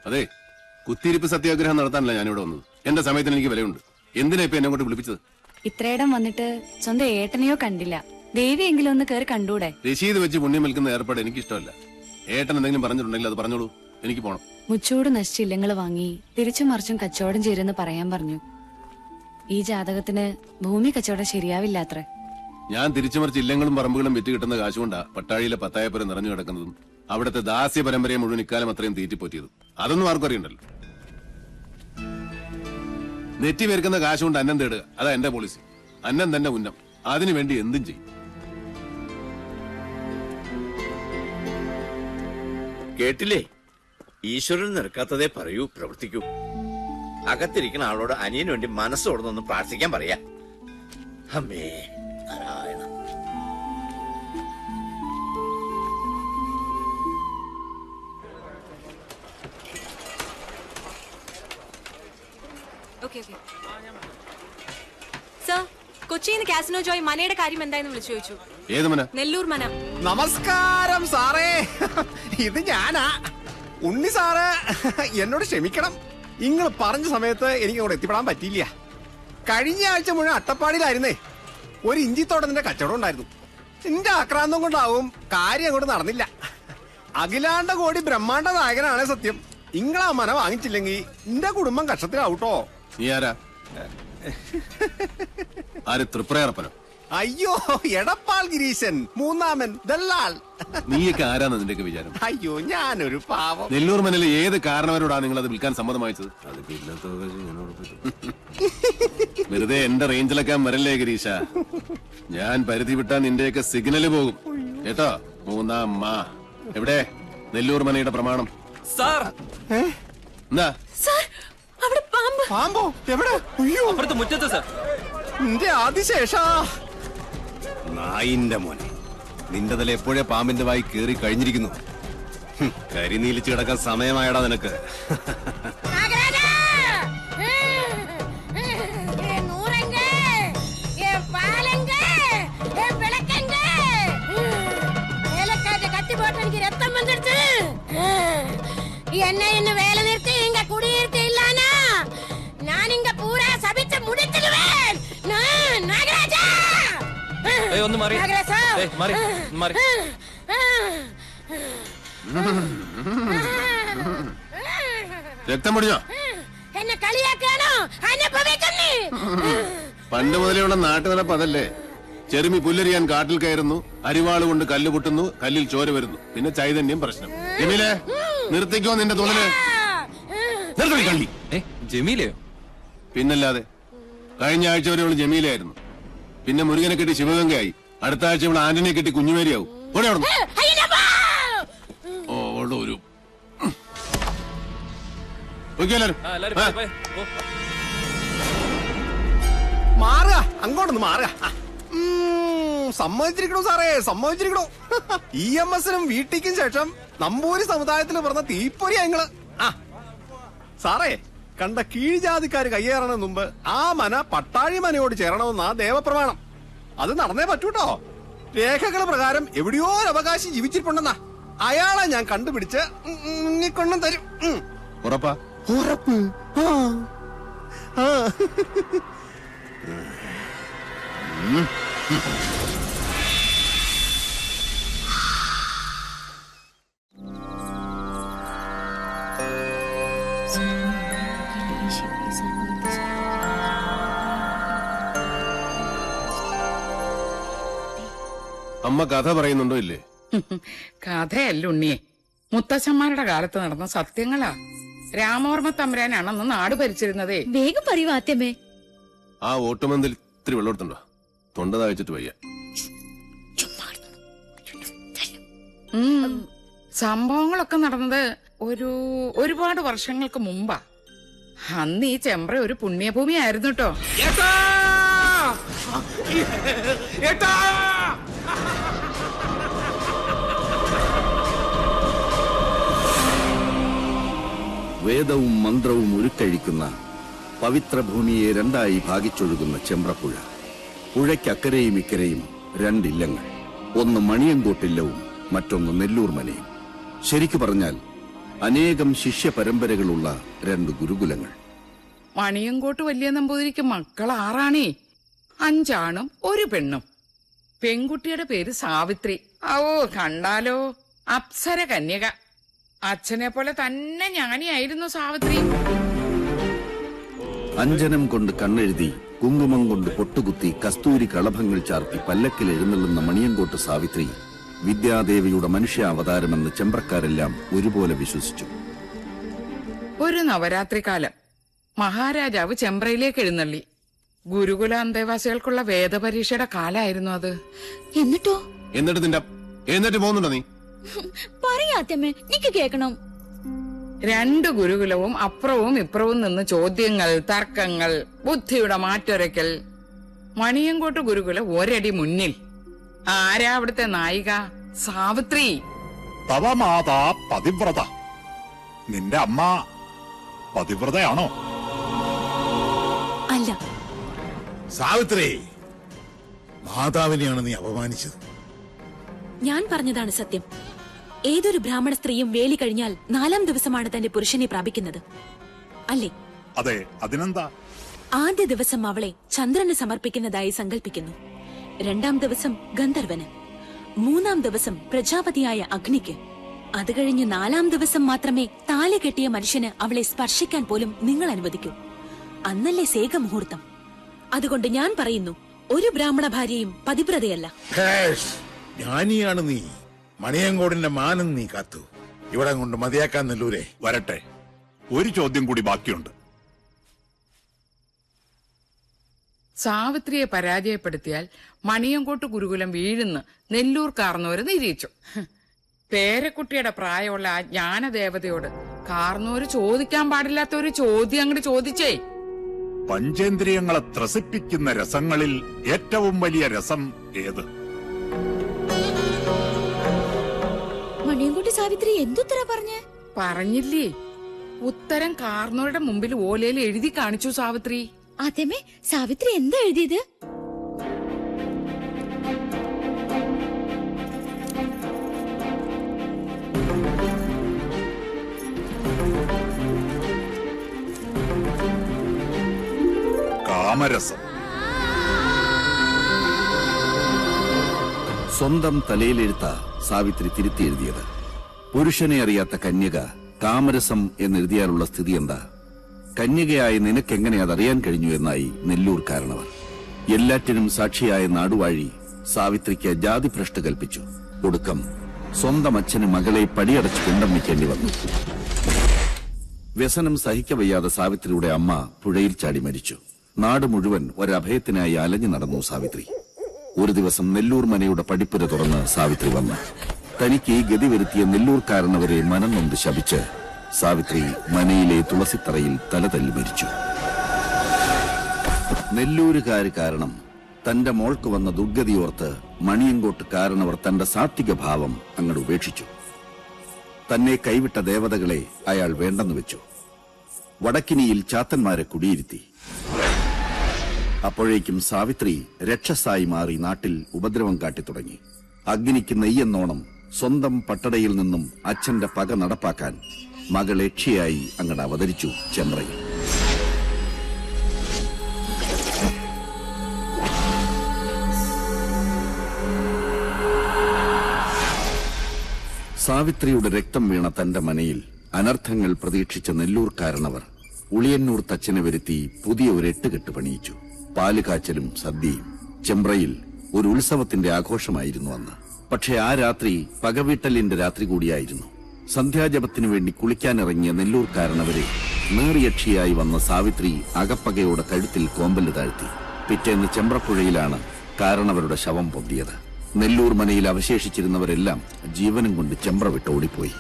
അതെ, കുത്തിയിരിപ്പ് സത്യാഗ്രഹം നടത്താനല്ല ഞാനിവിടെ വന്നത്. എന്റെ സമയത്തിന് എനിക്ക് വിലയുണ്ട്. എന്തിനാ ഇപ്പൊ എന്നെ കൊണ്ട് വിളിപ്പിച്ചത്? ഇത്രയിടം വന്നിട്ട് സ്വന്തം ഏട്ടനെയോ കണ്ടില്ല. ദേവിയെങ്കിലും ഒന്ന് കയറി കണ്ടൂടെ? രശീത് വെച്ച് പുണ്യം വിൽക്കുന്ന ഏർപ്പാട് എനിക്ക് ഇഷ്ടമല്ല. ഏട്ടൻ എന്തെങ്കിലും പറഞ്ഞിട്ടുണ്ടെങ്കിൽ അത് പറഞ്ഞോളൂ, എനിക്ക് പോണം. മുച്ചൂട് നശിച്ച ഇല്ലങ്ങൾ വാങ്ങി തിരിച്ചും മറിച്ചും കച്ചവടം ചെയ്തെന്ന് പറയാൻ പറഞ്ഞു. ഈ ജാതകത്തിന് ഭൂമി കച്ചവടം ശരിയാവില്ലാത്രേ. ഞാൻ തിരിച്ചുമറിച്ച് ഇല്ലങ്ങളും പറമ്പുകളും വിറ്റ് കിട്ടുന്ന കാശുകൊണ്ടാ പട്ടാഴിയിലെ പത്തായപ്പുരം നിറഞ്ഞു കിടക്കുന്നതും അവിടുത്തെ ദാസ്യ പരമ്പരയെ മുഴുവൻ ഇക്കാലം അത്രയും തീറ്റിപ്പോറ്റിയതും. അതൊന്നും ആർക്കും അറിയണ്ടല്ലോ. നെറ്റി പേർക്കുന്ന കാശുകൊണ്ട് അന്നം തേടുക, അതാ എന്റെ പോളിസി. അന്നം തന്നെ ഉന്നം, അതിനുവേണ്ടി എന്തും ചെയ്യും. കേട്ടില്ലേ? ഈശ്വരൻ നിൽക്കാത്തതേ പറയൂ, പ്രവർത്തിക്കൂ. അകത്തിരിക്കുന്ന ആളോട് അനിയന് വേണ്ടി മനസ്സോടൊന്ന് പ്രാർത്ഥിക്കാൻ പറയാ. അമ്മേ നാരായണ. സർ, കൊച്ചിയിൽ നിന്ന് കാസിനോ ജോയ് മനയുടെ കാര്യം എന്തായെന്ന് വിളിച്ചു ചോദിച്ചു. ഏത് മന? നെല്ലൂർ മന. നമസ്കാരം സാറേ, ഇത് ഞാനാ ഉണ്ണി സാറ്. എന്നോട് ക്ഷമിക്കണം, നിങ്ങൾ പറഞ്ഞ സമയത്ത് എനിക്ക് അങ്ങോട്ട് എത്തിപ്പെടാൻ പറ്റിയില്ല. കഴിഞ്ഞ ആഴ്ച മുഴുവൻ അട്ടപ്പാടിയിലായിരുന്നേ. ഒരു ഇഞ്ചിത്തോട്ടത്തിന്റെ കച്ചവടം ഉണ്ടായിരുന്നു. എന്റെ ആക്രാന്തം കൊണ്ടാവും കാര്യം അങ്ങോട്ട് നടന്നില്ല. അഖിലാണ്ട കോടി ബ്രഹ്മാണ്ട നായകനാണ് സത്യം. നിങ്ങളാ മന വാങ്ങിച്ചില്ലെങ്കിൽ എന്റെ കുടുംബം കഷ്ടത്തിലാവൂട്ടോ. നീ ആരാ? ആര്? തൃപ്രയർപ്പനോ? അയ്യോ, എടപ്പാൾ ഗിരീശൻ, മൂന്നാമൻ, ദല്ലാൽ. നീയൊക്കെ ആരാന്ന് നിന്റെയൊക്കെ വിചാരം? അയ്യോ, ഞാനൊരു പാവം. നെല്ലൂർ മനയിലെ ഏത് കാരണവരോടാ നിങ്ങൾ അത് വിൽക്കാൻ സമ്മതം വാങ്ങിച്ചത്? വെറുതെ എന്റെ റേഞ്ചിലൊക്കെ വരല്ലേ ഗിരീശ. ഞാൻ പരിധി വിട്ടാ നിന്റെയൊക്കെ സിഗ്നല് പോകും കേട്ടോ. മൂന്നാം മാ എവിടെ? നെല്ലൂർ മനയുടെ പ്രമാണം. സാർ, എന്താ? അവിടെ പാമ്പ്. പാമ്പോ? എവിടെ? അയ്യോ, അപ്പുറത്ത് മുറ്റത്ത് സാർ. നിന്റെ ആദിശേഷാ. നായിന്റെ മോനെ, നിന്റെ തല എപ്പോഴേ പാമ്പിന്റെ വായി കേറി കഴിഞ്ഞിരിക്കുന്നു. കരിനീലിച്ച് കിടക്കാൻ സമയമായടാ നിനക്ക്. என்ன இன்னும் வேலை நிறுத்தி இங்க குடியிருக்க இல்லானா நான் இங்க பூரா சபிச்சு முடிச்சிடுவேன். நாகராஜா, ഒന്ന് മാറി. മാറി മാറി. രക്തം പൊടിഞ്ഞോ? എന്നെ കളിയാക്കാനോ? അനുഭവിക്കുന്നേ. പണ്ട് മുതലുള്ള നാട്ടുനടപ്പ് അതല്ലേ. ചെറുമി പുല്ലരിയാൻ കാട്ടിൽ കയറുന്നു, അരിവാള് കൊണ്ട് കല്ല് പൊട്ടുന്നു, കല്ലിൽ ചോര വരുന്നു, പിന്നെ ചൈതന്യം പ്രശ്നം. ജമീലെ, നിർത്തിക്കോ നിന്റെ തോന്നല്. കള്ളി. ജമീലയോ? പിന്നല്ലാതെ. കഴിഞ്ഞ ആഴ്ച വരെ അവള് ജമീലയായിരുന്നു. പിന്നെ മുരുകനെ കെട്ടി ശിവഗംഗയായി. അടുത്ത ആഴ്ച ഇവിടെ ആന്റണിയെ കെട്ടി കുഞ്ഞുമേരിയാവും. ഒരു മാറുക, അങ്ങോട്ടൊന്ന് മാറുക. സമ്മതിച്ചിരിക്കണോ സാറേ, സമ്മതിച്ചിരിക്കണോ. EMS-നും വീട്ടിക്കും ശേഷം നമ്പൂരി സമുദായത്തിൽ പറഞ്ഞ തീപ്പൊരിയാ നിങ്ങള്. സാറേ, കണ്ട കീഴ്ജാതിക്കാര് കയ്യേറണ മുമ്പ് ആ മന പട്ടാഴി മനയോട് ചേരണമെന്നാ ദേവപ്രമാണം. അത് നടന്നേ പറ്റൂട്ടോ. രേഖകൾ പ്രകാരം എവിടെയോ ഒരു അവകാശി ജീവിച്ചിരിപ്പുണ്ടെന്നാ. അയാളെ ഞാൻ കണ്ടുപിടിച്ച് കൊണ്ടും തരും. ഉറപ്പാ? ഉറപ്പ്. അമ്മ കഥ പറയുന്നുണ്ടോ ഇല്ലേ? കഥയല്ല ഉണ്ണിയെ, മുത്തച്ഛന്മാരുടെ കാലത്ത് നടന്ന സത്യങ്ങളാ. രാമവർമ്മ തമ്പുരാനാണെന്ന് നാട് ഭരിച്ചിരുന്നതേ. വേഗം പറയൂ ആദ്യമേ. ആ ഓട്ടുമന്തിൽ ഇത്തിരി വെള്ളമെടുത്തുണ്ടോ? തൊണ്ട താഴ്ചിട്ട് വയ്യ. സംഭവങ്ങളൊക്കെ നടന്നത് ഒരുപാട് വർഷങ്ങൾക്ക് മുമ്പാ. അന്ന് ഈ ചെമ്പ്ര ഒരു പുണ്യഭൂമി ആയിരുന്നു കേട്ടോ. വേദവും മന്ത്രവും ഉരുക്കഴിക്കുന്ന പവിത്രഭൂമിയെ രണ്ടായി ഭാഗിച്ചൊഴുകുന്ന ചെമ്പ്രപ്പുഴ. പുഴയ്ക്കക്കരയും ഇക്കരയും രണ്ടില്ലങ്ങൾ. ഒന്ന് മണിയങ്കോട്ടില്ലവും മറ്റൊന്ന് നെല്ലൂർ മനയും. ശരിക്കു പറഞ്ഞാൽ അനേകം ശിഷ്യ പരമ്പരകളുള്ള 2 ഗുരുകുലങ്ങൾ. മണിയങ്കോട്ട് വലിയ നമ്പൂതിരിക്ക് മക്കൾ 6 5 ആണും 1 പെണ്ണും. പെൺകുട്ടിയുടെ പേര് സാവിത്രി. ഓ കണ്ടാലോ, അപ്സര കന്യക. അച്ഛനെ പോലെ തന്നെ ജ്ഞാനിയായിരുന്നു സാവിത്രി. അഞ്ജനം കൊണ്ട് കണ്ണെഴുതി, കുങ്കുമം കൊണ്ട് പൊട്ടുകുത്തി, കസ്തൂരി കളഭങ്ങൾ ചാർത്തി പല്ലക്കിൽ എഴുന്നള്ളുന്ന മണിയങ്കോട്ട് സാവിത്രി വിദ്യാദേവിയുടെ മനുഷ്യാവതാരമെന്ന് ചെമ്പ്രക്കാരെല്ലാം ഒരുപോലെ വിശ്വസിച്ചു. ഒരു നവരാത്രി കാലം മഹാരാജാവ് ചെമ്പ്രയിലേക്ക് എഴുന്നള്ളി. ഗുരുകുല അന്തേവാസികൾക്കുള്ള വേദപരീക്ഷയുടെ കാലായിരുന്നു അത്. എന്നിട്ട് പോകുന്നുണ്ടോ നീ? പറയാത്തമ്മേ, എനിക്ക് കേക്കണം. 2 ഗുരുകുലവും അപ്പുറവും ഇപ്പുറവും നിന്ന് ചോദ്യങ്ങൾ, തർക്കങ്ങൾ, ബുദ്ധിയുടെ മാറ്റൊരയ്ക്കൽ. മണിയങ്കോട്ട് ഗുരുകുല ഒരടി മുന്നിൽ. ആരാ അവിടുത്തെ നായിക? സാവിത്രി. തവമാതാ പതിവ്രത. നിന്റെ അമ്മ പതിവ്രതയാണോ? അല്ല. സാവിത്രി, മാതാവിനെയാണ് നീ അപമാനിച്ചത്. ഞാൻ പറഞ്ഞതാണ് സത്യം. ഏതൊരു ബ്രാഹ്മണ സ്ത്രീയും വേലി കഴിഞ്ഞാൽ 4-ാം ദിവസമാണ് തന്റെ പുരുഷനെ പ്രാപിക്കുന്നത്, അല്ലേ? അതെ, അതിനെന്താ? ആദ്യ ദിവസം അവളെ ചന്ദ്രന് സമർപ്പിക്കുന്നതായി സങ്കല്പിക്കുന്നു. 2-ാം ദിവസം ഗന്ധർവന്, 3-ാം ദിവസം പ്രജാപതിയായ അഗ്നിക്ക്. അത് കഴിഞ്ഞ് 4-ാം ദിവസം മാത്രമേ താലി കെട്ടിയ മനുഷ്യന് അവളെ സ്പർശിക്കാൻ പോലും നിങ്ങൾ അനുവദിക്കൂ. അന്നല്ലേ സേകമുഹൂർത്തം. അതുകൊണ്ട് ഞാൻ പറയുന്നു, ഒരു ബ്രാഹ്മണ ഭാര്യയും പതിവ്രതയല്ല. ജ്ഞാനിയാണ് നീ. മണിയങ്കോടിന്റെ മാനം നീ കാത്തു. ഇവിടെ കൊണ്ട് മതിയാക്കാൻ നെല്ലൂരെ. വരട്ടെ, ഒരു ചോദ്യം കൂടി ബാക്കിയുണ്ട്. സാവിത്രിയെ പരാജയപ്പെടുത്തിയാൽ മണിയങ്കോട്ട് ഗുരുകുലം വീഴുന്ന് നെല്ലൂർ കാർന്നോര് നിരീക്ഷിച്ചു. പേരക്കുട്ടിയുടെ പ്രായമുള്ള ആ ജ്ഞാനദേവതയോട് കാർന്നോര് ചോദിക്കാൻ പാടില്ലാത്ത ഒരു ചോദ്യം അങ്ങോട്ട് ചോദിച്ചേ. പഞ്ചേന്ദ്രിയങ്ങളെ ത്രസിപ്പിക്കുന്ന രസങ്ങളിൽ ഏറ്റവും വലിയ രസം ഏത്? മണിയൻകുട്ടി സാവിത്രി എന്തുത്തര പറഞ്ഞേ? പറഞ്ഞില്ലേ, ഉത്തരം കാർന്നോരുടെ മുമ്പിൽ ഓലയിൽ എഴുതി കാണിച്ചു സാവിത്രി. അതേമേ, സാവിത്രി എന്താ എഴുതിയത്? കാമരസം. സ്വന്തം തലയിലെഴുത്ത സാവിത്രി തിരുത്തി എഴുതിയത്. പുരുഷനെ അറിയാത്ത കന്യക കാമരസം എന്നെഴുതിയാലുള്ള സ്ഥിതി എന്താ? കന്യകയായി നിനക്കെങ്ങനെ അതറിയാൻ കഴിഞ്ഞു എന്നായി നെല്ലൂർ കാരണവർ. എല്ലാറ്റിനും സാക്ഷിയായ നാടുവാഴി സാവിത്രിക്ക് ജാതിഭ്രഷ്ട് കൽപ്പിച്ചു. ഒടുക്കം സ്വന്തം അച്ഛന് മകളെ പടിയടച്ച് പിണ്ടം വയ്ക്കേണ്ടി വന്നു. വ്യസനം സഹിക്കവയ്യാതെ സാവിത്രിയുടെ അമ്മ പുഴയിൽ ചാടി മരിച്ചു. നാട് മുഴുവൻ ഒരഭയത്തിനായി അലഞ്ഞു നടന്നു സാവിത്രി. ഒരു ദിവസം നെല്ലൂർ മനയുടെ പടിപ്പുര തുറന്ന് സാവിത്രി വന്നു. തനിക്ക് ഈ ഗതി വരുത്തിയ നെല്ലൂർക്കാരനവരെ മനം നൊന്ത് ശപിച്ച് സാവിത്രി മനയിലെ തുളസിത്തറയിൽ തലതല്ലി മരിച്ചു. നെല്ലൂരുകാര് കാരണം തന്റെ മോൾക്ക് വന്ന ദുർഗതിയോർത്ത് മണിയങ്കോട്ട് കാരണവർ തന്റെ സാത്വിക ഭാവം അങ്ങോട്ട് ഉപേക്ഷിച്ചു. തന്നെ കൈവിട്ട ദേവതകളെ അയാൾ വേണ്ടെന്ന് വെച്ചു. വടക്കിനിയിൽ ചാത്തന്മാരെ കുടിയിരുത്തി. അപ്പോഴേക്കും സാവിത്രി രക്ഷസായി മാറി നാട്ടിൽ ഉപദ്രവം കാട്ടിത്തുടങ്ങി. അഗ്നിക്ക് നെയ്യെന്നോണം സ്വന്തം പട്ടടയിൽ നിന്നും അച്ഛന്റെ പക നടപ്പാക്കാൻ മകൾ യക്ഷിയായി അങ്ങട് അവതരിച്ചു ചെമ്പ്രയിൽ. സാവിത്രിയുടെ രക്തം വീണ തന്റെ മനയിൽ അനർത്ഥങ്ങൾ പ്രതീക്ഷിച്ച നെല്ലൂർ കാരണവർ ഉളിയന്നൂർ തച്ചനെ വരുത്തി പുതിയ ഒരു എട്ടുകെട്ട് പണിയിച്ചു. പാലുകാച്ചലും സദ്യയും. ചെമ്പ്രയിൽ ഒരു ഉത്സവത്തിന്റെ ആഘോഷമായിരുന്നു അന്ന്. പക്ഷെ ആ രാത്രി പകവീട്ടലിന്റെ രാത്രി കൂടിയായിരുന്നു. സന്ധ്യാജപത്തിനു വേണ്ടി കുളിക്കാനിറങ്ങിയ നെല്ലൂർ കാരണവരെ നേറിയക്ഷിയായി വന്ന സാവിത്രി അകപ്പകയോടെ കഴുത്തിൽ കോമ്പല് താഴ്ത്തി. പിറ്റേന്ന് ചെമ്പ്രപ്പുഴയിലാണ് കാരണവരുടെ ശവം പൊന്തിയത്. നെല്ലൂർ മനയിൽ അവശേഷിച്ചിരുന്നവരെല്ലാം ജീവനും കൊണ്ട് ചെമ്പ്ര വിട്ട് ഓടിപ്പോയി.